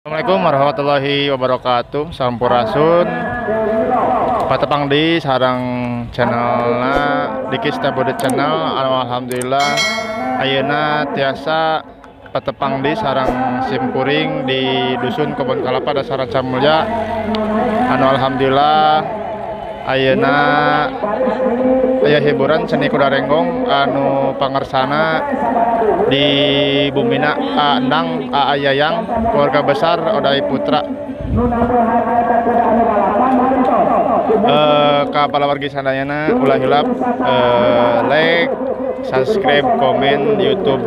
Assalamualaikum warahmatullahi wabarakatuh. Sampurasun. Patepang di sarang channelna Dikis Tabode Channel. Alhamdulillah ayeuna tiasa patepang di sarang simkuring di dusun Kebon Kalapa Desa Ranca Mulya. Alhamdulillah ayeuna aya hiburan seni kuda renggong anu pangersana di Bumina Endang Ayayang keluarga besar Odai Putra. Kapala wargi sadayana ulah hilap like, subscribe, komen YouTube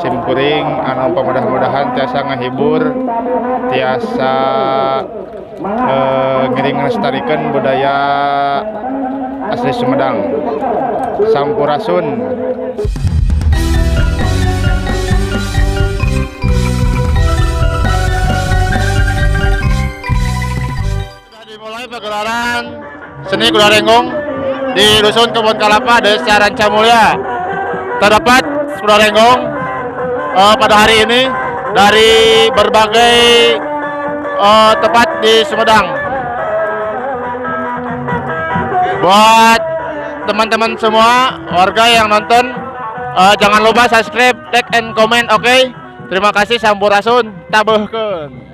simkuring anu mudah-mudahan tiasa ngahibur, tiasa ngiring ngelestarikeun budaya asli Sumedang. Sampurasun. Sudah dimulai pagelaran seni kuda renggong di dusun Kebon Kalapa Desa Ranca Mulya. Terdapat kuda renggong pada hari ini dari berbagai tempat di Sumedang. Buat teman-teman semua warga yang nonton, jangan lupa subscribe, like, and comment. Oke? Terima kasih. Sampurasun. Tabeuhkeun.